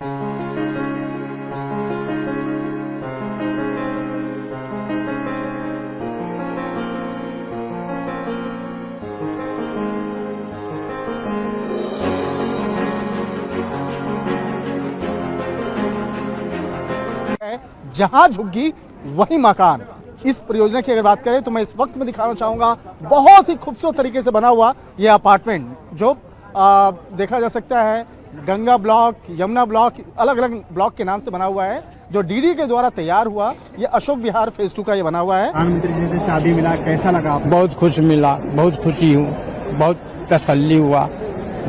जहां झुग्गी वही मकान। इस परियोजना की अगर बात करें तो मैं इस वक्त में दिखाना चाहूंगा बहुत ही खूबसूरत तरीके से बना हुआ ये अपार्टमेंट जो देखा जा सकता है गंगा ब्लॉक, यमुना ब्लॉक, अलग अलग ब्लॉक के नाम से बना हुआ है जो डीडी के द्वारा तैयार हुआ। ये अशोक विहार फेज 2 का ये बना हुआ है। प्रधानमंत्री जी से चाबी मिला, कैसा लगा आपको? बहुत खुश मिला, बहुत खुशी हूँ, बहुत तसल्ली हुआ,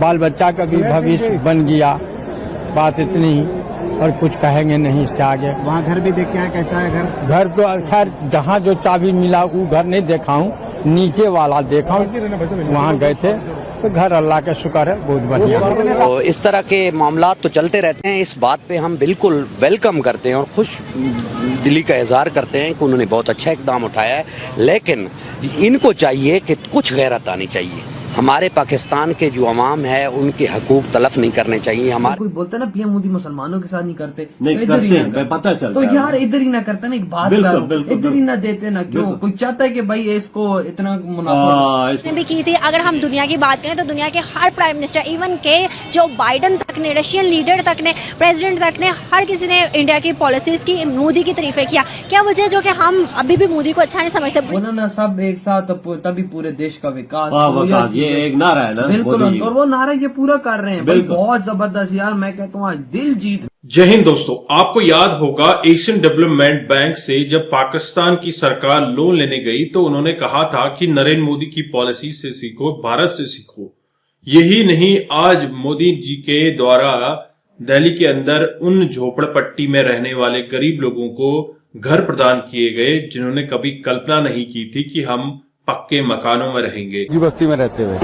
बाल बच्चा का भी भविष्य बन गया। बात इतनी ही, और कुछ कहेंगे नहीं इससे आगे। वहाँ घर भी देख के आए, कैसा है घर? घर तो खैर जहाँ जो चाबी मिला वो घर नहीं देखा हूँ, नीचे वाला देखा हूँ, वहाँ गए थे तो घर अल्लाह का शुक्र है बहुत बढ़िया। तो इस तरह के मामला तो चलते रहते हैं, इस बात पे हम बिल्कुल वेलकम करते हैं और खुश दिली का इजहार करते हैं कि उन्होंने बहुत अच्छा इकदाम उठाया है। लेकिन इनको चाहिए कि कुछ गैरत आनी चाहिए। हमारे पाकिस्तान के जो अवाम है उनके हकूक तलफ नहीं करने चाहिए। हमारे कोई बोलता है ना पीएम मोदी मुसलमानों के साथ नहीं करते, नहीं तो करते हैं, पता चलता तो है। यार इधर ही ना करते ना, एक बात करो, इधर ही ना देते ना, क्यों? कोई चाहता है कि भाई इसको इतना मुनाफा भी की थी। अगर हम दुनिया की बात करें तो दुनिया के हर प्राइम मिनिस्टर, इवन के जो बाइडन तक ने, रशियन लीडर तक ने, प्रेसिडेंट तक ने, हर किसी ने इंडिया की पॉलिसीज की, मोदी की तारीफें किया। क्या वजह जो कि हम अभी भी मोदी को अच्छा नहीं समझते? उन्होंने सब एक साथ, तभी पूरे देश का विकास। ये एक नारा है ना, बिल्कुल, और वो नारा ये पूरा कर रहे हैं भाई, बहुत जबरदस्त यार। मैं कहता हूँ आज दिल जीत। जय हिंद दोस्तों, आपको याद होगा एशियन डेवलपमेंट बैंक से जब पाकिस्तान की सरकार लोन लेने गई तो उन्होंने कहा था कि नरेंद्र मोदी की पॉलिसी से सीखो, भारत से सीखो। यही नहीं, आज मोदी जी के द्वारा दिल्ली के अंदर उन झोपड़पट्टी में रहने वाले गरीब लोगों को घर प्रदान किए गए जिन्होंने कभी कल्पना नहीं की थी कि हम पक्के मकानों में रहेंगे। बस्ती में रहते हुए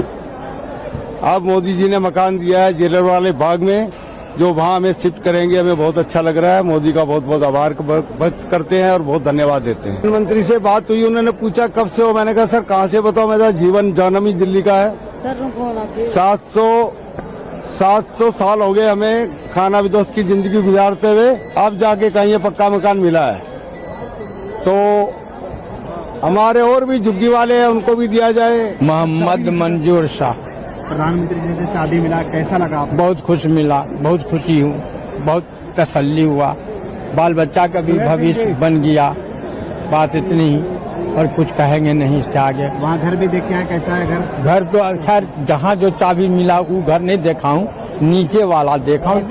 अब मोदी जी ने मकान दिया है जेलर वाले बाग में, जो वहाँ हमें शिफ्ट करेंगे। हमें बहुत अच्छा लग रहा है। मोदी का बहुत बहुत आभार व्यक्त करते हैं और बहुत धन्यवाद देते हैं। प्रधानमंत्री से बात हुई, उन्होंने पूछा कब से हो, मैंने कहा सर कहाँ से बताओ, मेरा जीवन जन्म ही दिल्ली का है। 700 साल हो गए हमें खाना विदोष की जिंदगी गुजारते हुए, अब जाके कहीं ये पक्का मकान मिला है। तो हमारे और भी झुग्गी वाले हैं, उनको भी दिया जाए। मोहम्मद मंजूर शाह। प्रधानमंत्री जी से चाबी मिला, कैसा लगा आपको? बहुत खुश मिला, बहुत खुशी हूँ, बहुत तसल्ली हुआ, बाल बच्चा का भी भविष्य बन गया। बात इतनी ही, और कुछ कहेंगे नहीं इससे आगे। वहाँ घर भी देख के आए, कैसा है घर? घर तो खैर जहाँ जो चाबी मिला वो घर नहीं देखा हूँ, नीचे वाला देखा हूँ,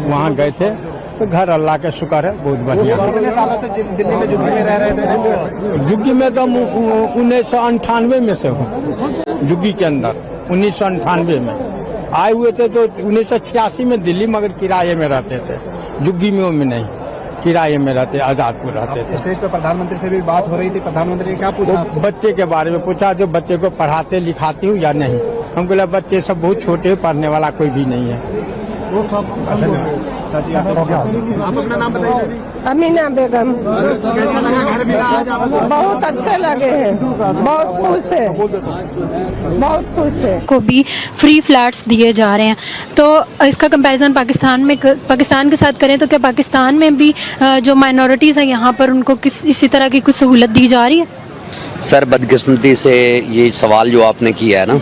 वहाँ गए थे तो घर अल्लाह का शुक्र है बहुत बढ़िया। कितने सालों से दिल्ली में झुग्गी में रह रहे थे? झुग्गी में तो 1998 में से हूँ, झुग्गी के अंदर 1998 में आए हुए थे। तो 1986 में दिल्ली, मगर किराए में रहते थे, झुग्गी में नहीं, किराए में रहते, आजादपुर रहते थे। स्टेज पर प्रधानमंत्री से भी बात हो रही थी, प्रधानमंत्री ने क्या पूछा? बच्चे के बारे में पूछा, जो बच्चे को पढ़ाते लिखाती हूँ या नहीं। हम बोला बच्चे सब बहुत छोटे, पढ़ने वाला कोई भी नहीं है। आप अपना नाम बताइए। अमीना बेगम। कैसा लगा घर मिला आज आपको? बहुत अच्छे लगे हैं, बहुत खुश है, बहुत खुश है। को भी फ्री फ्लैट्स दिए जा रहे हैं, तो इसका कंपैरिजन पाकिस्तान के साथ करें तो क्या पाकिस्तान में भी जो माइनॉरिटीज़ हैं यहाँ पर उनको इसी तरह की कुछ सहूलत दी जा रही है? सर बदकिस्मती से ये सवाल जो आपने किया है ना,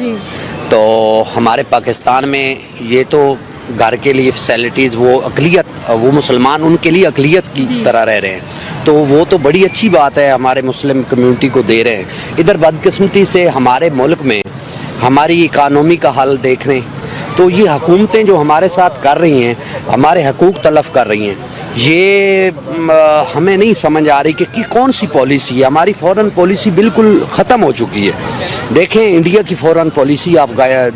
तो हमारे पाकिस्तान में ये तो घर के लिए फैसिलिटीज़, वो अकलियत, वो मुसलमान उनके लिए अकलियत की तरह रह रहे हैं, तो वो तो बड़ी अच्छी बात है, हमारे मुस्लिम कम्युनिटी को दे रहे हैं। इधर बदकिस्मती से हमारे मुल्क में हमारी इकानमी का हाल देख रहे हैं, तो ये हुकूमतें जो हमारे साथ कर रही हैं, हमारे हकूक़ तलफ़ कर रही हैं, ये हमें नहीं समझ आ रही कि कौन सी पॉलिसी है। हमारी फॉरेन पॉलिसी बिल्कुल ख़त्म हो चुकी है। देखें इंडिया की फॉरेन पॉलिसी आप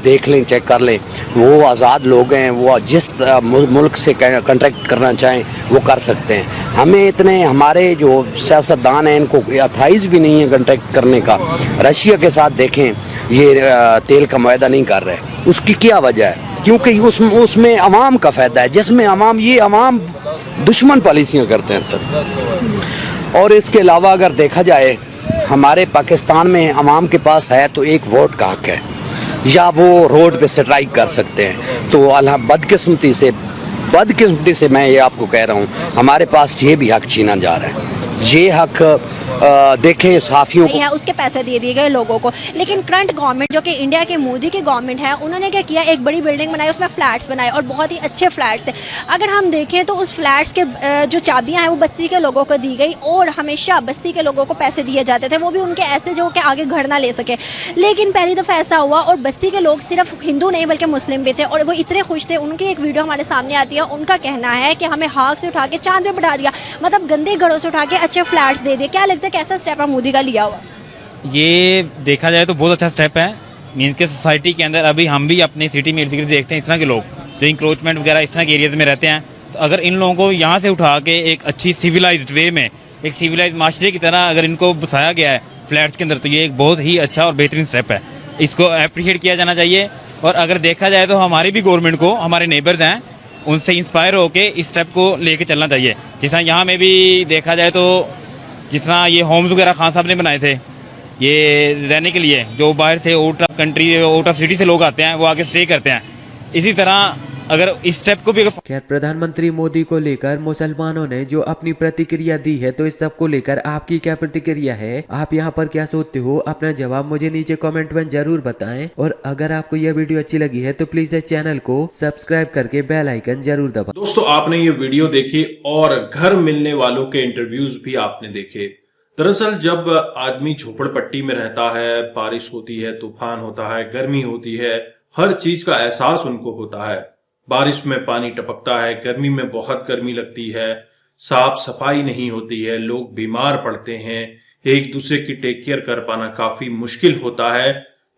देख लें, चेक कर लें, वो आज़ाद लोग हैं, वो जिस मुल्क से कॉन्ट्रैक्ट करना चाहें वो कर सकते हैं। हमें इतने, हमारे जो सियासतदान हैं इनको अथराइज़ भी नहीं है कॉन्ट्रैक्ट करने का। रशिया के साथ देखें, ये तेल का मुआहदा नहीं कर रहे, उसकी क्या वजह है? क्योंकि उसमें अवाम का फ़ायदा है, जिसमें अवाम दुश्मन पॉलिसियाँ करते हैं सर। और इसके अलावा अगर देखा जाए, हमारे पाकिस्तान में अवाम के पास है तो एक वोट का हक है, या वो रोड पे स्ट्राइक कर सकते हैं। तो बदकिस्मती से बदकिस्मती से मैं ये आपको कह रहा हूँ, हमारे पास ये भी हक छीना जा रहा है। ये हक देखें सहाफियों को है, उसके पैसे दे दिए गए लोगों को। लेकिन करंट गवर्नमेंट जो कि इंडिया की मोदी की गवर्नमेंट है, उन्होंने क्या किया, एक बड़ी बिल्डिंग बनाई, उसमें फ्लैट्स बनाए और बहुत ही अच्छे फ्लैट्स थे। अगर हम देखें तो उस फ्लैट्स के जो चाबियां हैं वो बस्ती के लोगों को दी गई और हमेशा बस्ती के लोगों को पैसे दिए जाते थे, वो भी उनके ऐसे जो कि आगे घर ना ले सके। लेकिन पहली दफ़ा ऐसा हुआ और बस्ती के लोग सिर्फ हिंदू नहीं बल्कि मुस्लिम भी थे और वो इतने खुश थे। उनकी एक वीडियो हमारे सामने आती है, उनका कहना है कि हमें हाथ से उठा के चांद पे बढ़ा दिया, मतलब गंदे घरों से उठा के अच्छे फ्लैट्स दे दिए। क्या लगता है कैसा स्टेप है मोदी का लिया हुआ? ये देखा जाए तो बहुत अच्छा स्टेप है। मीन्स के सोसाइटी के अंदर अभी हम भी अपनी सिटी में इर्द गिर्द देखते हैं इस तरह के लोग जो इंक्रोचमेंट वगैरह इस तरह के एरियाज में रहते हैं। तो अगर इन लोगों को यहाँ से उठा के एक अच्छी सिविलाइज्ड वे में, एक सिविलाइज्ड माशरे की तरह अगर इनको बसाया गया है फ्लैट्स के अंदर, तो ये एक बहुत ही अच्छा और बेहतरीन स्टेप है। इसको अप्रिशिएट किया जाना चाहिए। और अगर देखा जाए तो हमारी भी गवर्नमेंट को, हमारे नेबर्स हैं, उनसे इंस्पायर होकर इस स्टेप को लेके चलना चाहिए। जिस तरह यहाँ में भी देखा जाए तो जिस तरह ये होम्स वगैरह खान साहब ने बनाए थे ये रहने के लिए, जो बाहर से out of country, out of city से लोग आते हैं वो आके स्टे करते हैं। इसी तरह अगर इस स्टेप को भी खैर, प्रधानमंत्री मोदी को लेकर मुसलमानों ने जो अपनी प्रतिक्रिया दी है, तो इस सब को लेकर आपकी क्या प्रतिक्रिया है, आप यहाँ पर क्या सोचते हो, अपना जवाब मुझे नीचे कमेंट में जरूर बताएं। और अगर आपको यह वीडियो अच्छी लगी है तो प्लीज इस चैनल को सब्सक्राइब करके बेल आइकन जरूर दबाएं। दोस्तों, आपने ये वीडियो देखी और घर मिलने वालों के इंटरव्यूज भी आपने देखे। दरअसल जब आदमी झोपड़पट्टी में रहता है, बारिश होती है, तूफान होता है, गर्मी होती है, हर चीज का एहसास उनको होता है। बारिश में पानी टपकता है, गर्मी में बहुत गर्मी लगती है, साफ सफाई नहीं होती है, लोग बीमार पड़ते हैं, एक दूसरे की टेक केयर कर पाना काफी मुश्किल होता है।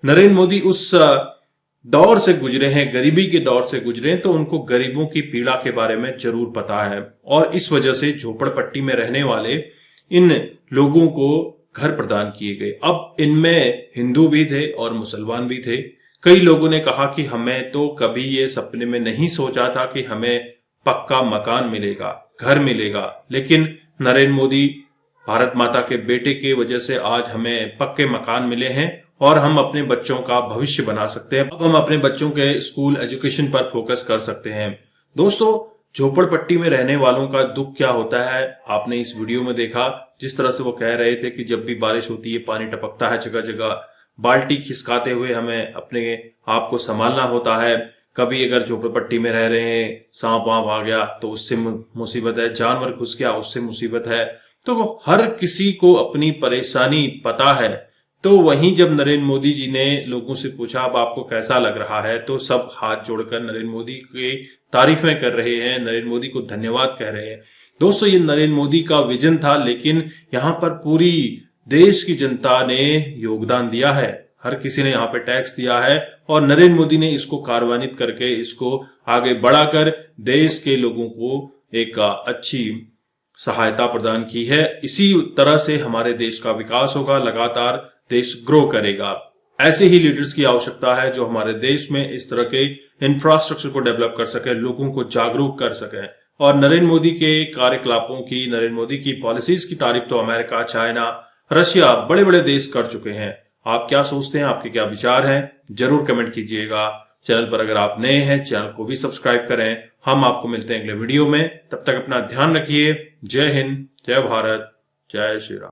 नरेंद्र मोदी उस दौर से गुजरे हैं, गरीबी के दौर से गुजरे हैं, तो उनको गरीबों की पीड़ा के बारे में जरूर पता है। और इस वजह से झोपड़पट्टी में रहने वाले इन लोगों को घर प्रदान किए गए। अब इनमें हिंदू भी थे और मुसलमान भी थे। कई लोगों ने कहा कि हमें तो कभी ये सपने में नहीं सोचा था कि हमें पक्का मकान मिलेगा, घर मिलेगा, लेकिन नरेंद्र मोदी भारत माता के बेटे के वजह से आज हमें पक्के मकान मिले हैं और हम अपने बच्चों का भविष्य बना सकते हैं। अब हम अपने बच्चों के स्कूल एजुकेशन पर फोकस कर सकते हैं। दोस्तों, झोपड़पट्टी में रहने वालों का दुख क्या होता है आपने इस वीडियो में देखा। जिस तरह से वो कह रहे थे कि जब भी बारिश होती है पानी टपकता है जगह जगह, बाल्टी खिसकाते हुए हमें अपने आप को संभालना होता है। कभी अगर झोपड़पट्टी में रह रहे हैं, सांप वाप आ गया तो उससे मुसीबत है, जानवर घुस गया उससे मुसीबत है। तो वो हर किसी को अपनी परेशानी पता है। तो वहीं जब नरेंद्र मोदी जी ने लोगों से पूछा अब आपको कैसा लग रहा है, तो सब हाथ जोड़कर नरेंद्र मोदी की तारीफें कर रहे हैं, नरेंद्र मोदी को धन्यवाद कह रहे हैं। दोस्तों, ये नरेंद्र मोदी का विजन था, लेकिन यहाँ पर पूरी देश की जनता ने योगदान दिया है। हर किसी ने यहाँ पे टैक्स दिया है और नरेंद्र मोदी ने इसको कार्यान्वित करके इसको आगे बढ़ाकर देश के लोगों को एक अच्छी सहायता प्रदान की है। इसी तरह से हमारे देश का विकास होगा, लगातार देश ग्रो करेगा। ऐसे ही लीडर्स की आवश्यकता है जो हमारे देश में इस तरह के इंफ्रास्ट्रक्चर को डेवलप कर सके, लोगों को जागरूक कर सके। और नरेंद्र मोदी के कार्यकलापों की, नरेंद्र मोदी की पॉलिसीज की तारीफ तो अमेरिका, चाइना, रशिया, बड़े बड़े देश कर चुके हैं। आप क्या सोचते हैं, आपके क्या विचार हैं, जरूर कमेंट कीजिएगा। चैनल पर अगर आप नए हैं, चैनल को भी सब्सक्राइब करें। हम आपको मिलते हैं अगले वीडियो में, तब तक अपना ध्यान रखिए। जय हिंद, जय भारत, जय श्री राम।